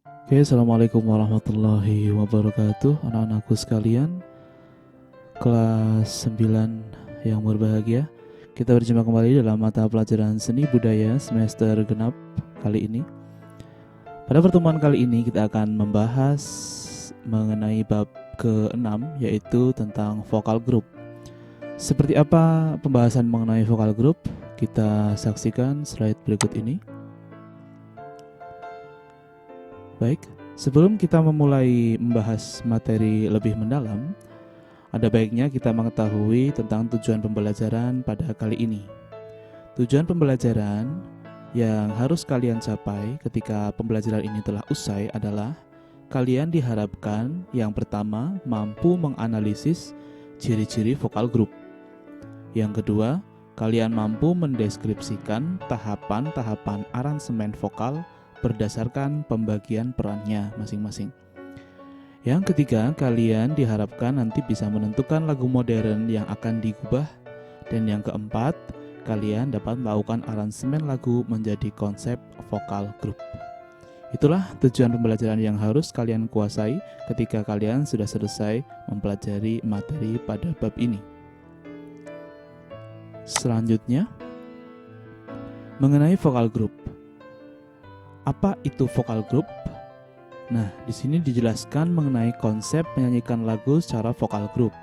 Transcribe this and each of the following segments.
Oke, Assalamualaikum warahmatullahi wabarakatuh. Anak-anakku sekalian, kelas 9 yang berbahagia, kita berjumpa kembali dalam mata pelajaran seni budaya semester genap kali ini. Pada pertemuan kali ini kita akan membahas mengenai bab ke-6, yaitu tentang vokal grup. Seperti apa pembahasan mengenai vokal grup? Kita saksikan slide berikut ini. Baik, sebelum kita memulai membahas materi lebih mendalam, ada baiknya kita mengetahui tentang tujuan pembelajaran pada kali ini. Tujuan pembelajaran yang harus kalian capai ketika pembelajaran ini telah usai adalah kalian diharapkan yang pertama mampu menganalisis ciri-ciri vokal grup. Yang kedua, kalian mampu mendeskripsikan tahapan-tahapan aransemen vokal berdasarkan pembagian perannya masing-masing. Yang ketiga, kalian diharapkan nanti bisa menentukan lagu modern yang akan digubah. Dan yang keempat, kalian dapat melakukan aransemen lagu menjadi konsep vokal grup. Itulah tujuan pembelajaran yang harus kalian kuasai ketika kalian sudah selesai mempelajari materi pada bab ini. Selanjutnya, mengenai vokal grup. Apa itu vokal grup? Nah, di sini dijelaskan mengenai konsep menyanyikan lagu secara vokal grup.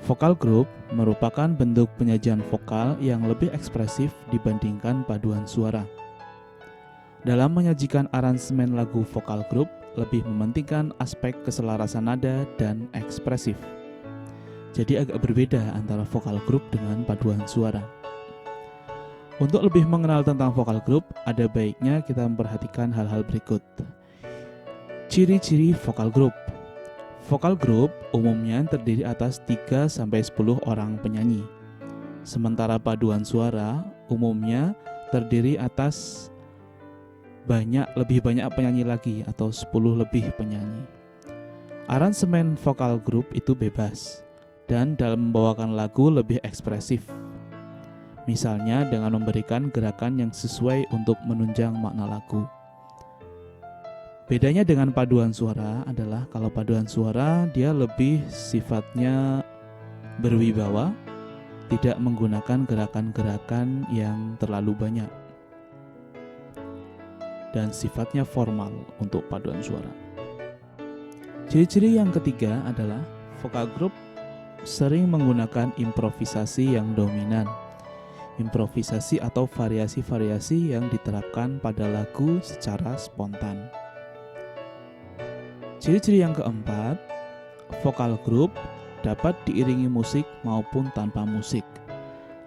Vokal grup merupakan bentuk penyajian vokal yang lebih ekspresif dibandingkan paduan suara. Dalam menyajikan aransemen lagu, vokal grup lebih mementingkan aspek keselarasan nada dan ekspresif. Jadi agak berbeda antara vokal grup dengan paduan suara. Untuk lebih mengenal tentang vokal grup, ada baiknya kita memperhatikan hal-hal berikut. Ciri-ciri vokal grup. Vokal grup umumnya terdiri atas 3-10 orang penyanyi. Sementara paduan suara umumnya terdiri atas lebih banyak penyanyi lagi atau 10 lebih penyanyi. Aransemen vokal grup itu bebas dan dalam membawakan lagu lebih ekspresif. Misalnya dengan memberikan gerakan yang sesuai untuk menunjang makna lagu. Bedanya dengan paduan suara adalah kalau paduan suara dia lebih sifatnya berwibawa, tidak menggunakan gerakan-gerakan yang terlalu banyak, dan sifatnya formal untuk paduan suara. Ciri-ciri yang ketiga adalah vokal grup sering menggunakan improvisasi yang dominan. Improvisasi atau variasi-variasi yang diterapkan pada lagu secara spontan. Ciri-ciri yang keempat, vokal grup dapat diiringi musik maupun tanpa musik,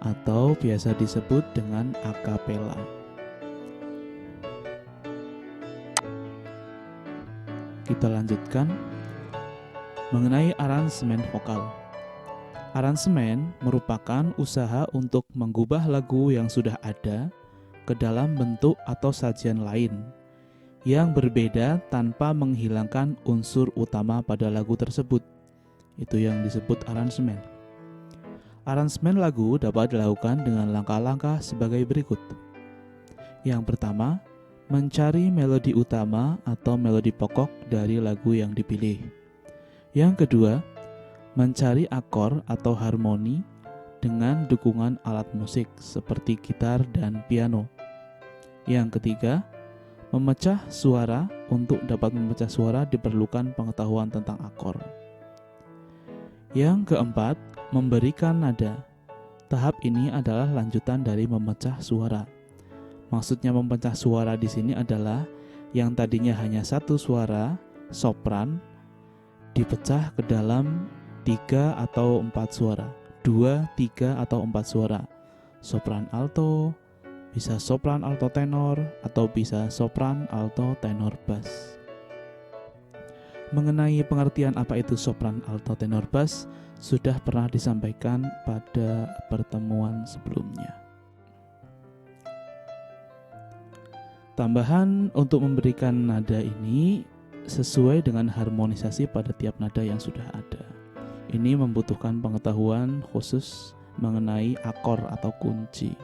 atau biasa disebut dengan akapela. Kita lanjutkan mengenai aransemen vokal. Aransemen merupakan usaha untuk mengubah lagu yang sudah ada ke dalam bentuk atau sajian lain yang berbeda tanpa menghilangkan unsur utama pada lagu tersebut. Itu yang disebut aransemen. Aransemen lagu dapat dilakukan dengan langkah-langkah sebagai berikut. Yang pertama, mencari melodi utama atau melodi pokok dari lagu yang dipilih. Yang kedua, mencari akor atau harmoni dengan dukungan alat musik seperti gitar dan piano. Yang ketiga, memecah suara. Untuk dapat memecah suara diperlukan pengetahuan tentang akor. Yang keempat, memberikan nada. Tahap ini adalah lanjutan dari memecah suara. Maksudnya memecah suara di sini adalah yang tadinya hanya satu suara, sopran, dipecah ke dalam 3 atau 4 suara, 2, 3 atau 4 suara. Sopran alto, bisa sopran alto tenor, atau bisa sopran alto tenor bass. Mengenai pengertian apa itu sopran alto tenor bass sudah pernah disampaikan pada pertemuan sebelumnya. Tambahan untuk memberikan nada ini sesuai dengan harmonisasi pada tiap nada yang sudah ada. Ini membutuhkan pengetahuan khusus mengenai akor atau kunci.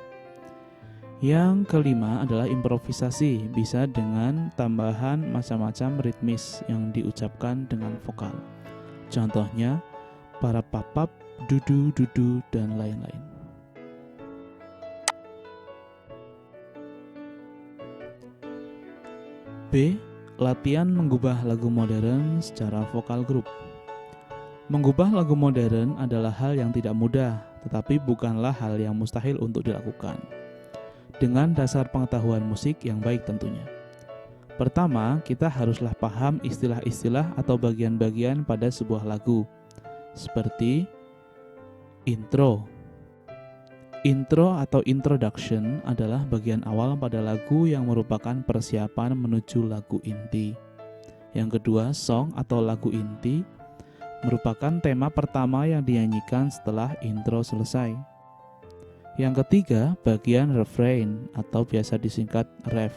Yang kelima adalah improvisasi, bisa dengan tambahan macam-macam ritmis yang diucapkan dengan vokal. Contohnya, para papap, dudu, dudu, dan lain-lain. B. Latihan mengubah lagu modern secara vokal grup. Mengubah lagu modern adalah hal yang tidak mudah, tetapi bukanlah hal yang mustahil untuk dilakukan. Dengan dasar pengetahuan musik yang baik tentunya. Pertama, kita haruslah paham istilah-istilah atau bagian-bagian pada sebuah lagu, seperti intro. Intro atau introduction adalah bagian awal pada lagu yang merupakan persiapan menuju lagu inti. Yang kedua, song atau lagu inti merupakan tema pertama yang dinyanyikan setelah intro selesai. Yang ketiga, bagian refrain atau biasa disingkat ref.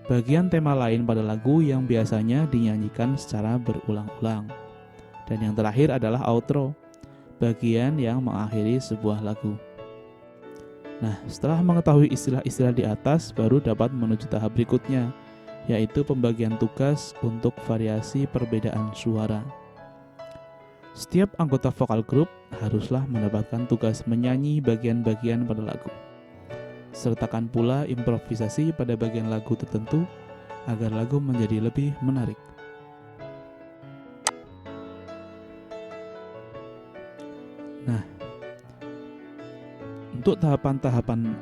Bagian tema lain pada lagu yang biasanya dinyanyikan secara berulang-ulang. Dan yang terakhir adalah outro, bagian yang mengakhiri sebuah lagu. Nah, setelah mengetahui istilah-istilah di atas, baru dapat menuju tahap berikutnya, yaitu pembagian tugas untuk variasi perbedaan suara. Setiap anggota vokal grup haruslah mendapatkan tugas menyanyi bagian-bagian pada lagu. Sertakan pula improvisasi pada bagian lagu tertentu agar lagu menjadi lebih menarik. Nah, untuk tahapan-tahapan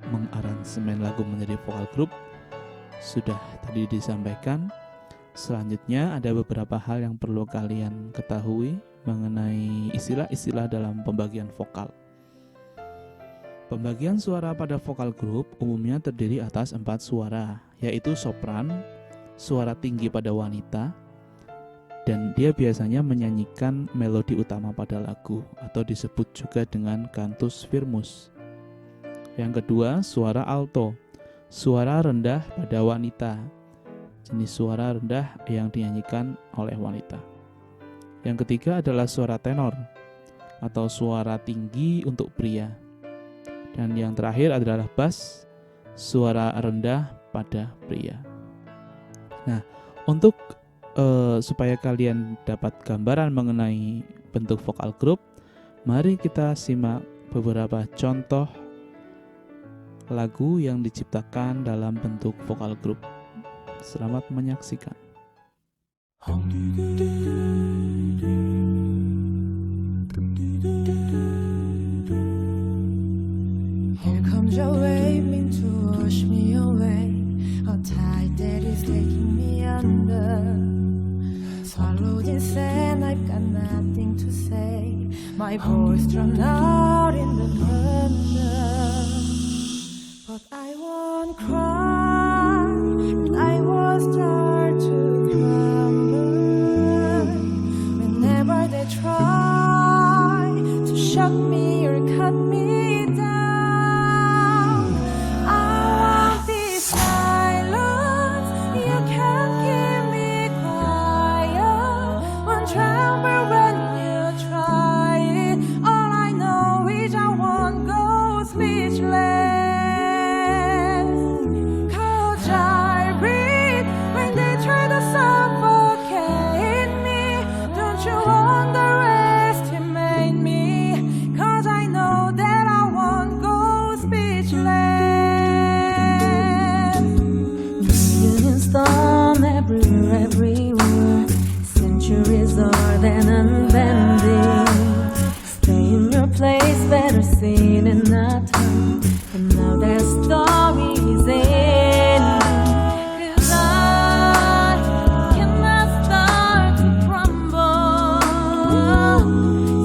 mengaransemen lagu menjadi vokal grup sudah tadi disampaikan. Selanjutnya ada beberapa hal yang perlu kalian ketahui mengenai istilah-istilah dalam pembagian vokal. Pembagian suara pada vokal grup umumnya terdiri atas 4 suara, yaitu sopran, suara tinggi pada wanita, dan dia biasanya menyanyikan melodi utama pada lagu atau disebut juga dengan cantus firmus. Yang kedua, suara alto, suara rendah pada wanita, jenis suara rendah yang dinyanyikan oleh wanita. Yang ketiga adalah suara tenor atau suara tinggi untuk pria. Dan yang terakhir adalah bass, suara rendah pada pria. Nah, untuk supaya kalian dapat gambaran mengenai bentuk vokal grup, mari kita simak beberapa contoh lagu yang diciptakan dalam bentuk vokal grup. Selamat menyaksikan. Here comes your wave, mean to wash me away. A tide that is taking me under. Swallowed in sand, I've got nothing to say. My voice drowned out in the thunder. But I won't cry, and I will start to crumble. Whenever they try to shut me or cut me down, I won't be silent. You can't keep me quiet. Won't tremble when you try it. All I know is I won't go speechless. Everywhere, centuries are then unbending. Stay in your place, better seen and not heard. And now their stories ending. 'Cause I cannot start to crumble.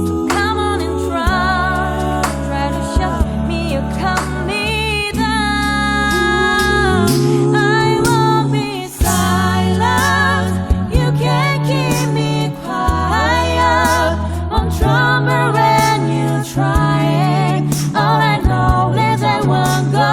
So come on and try to shut me or cut me down. I won't be silent. You can't keep me quiet. Won't tremble when you try it. All I know is I won't go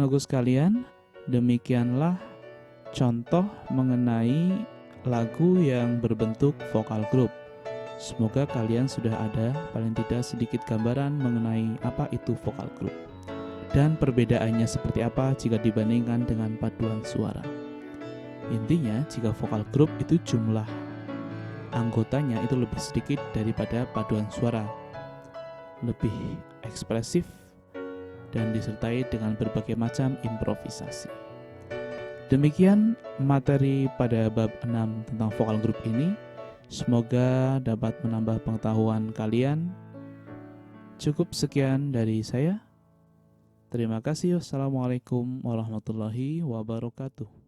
anak-anakku sekalian, demikianlah contoh mengenai lagu yang berbentuk vokal group. Semoga kalian sudah ada paling tidak sedikit gambaran mengenai apa itu vokal group dan perbedaannya seperti apa jika dibandingkan dengan paduan suara. Intinya, jika vokal group itu jumlah anggotanya itu lebih sedikit daripada paduan suara, lebih ekspresif dan disertai dengan berbagai macam improvisasi. Demikian materi pada bab 6 tentang vokal group ini. Semoga dapat menambah pengetahuan kalian. Cukup sekian dari saya. Terima kasih. Wassalamualaikum warahmatullahi wabarakatuh.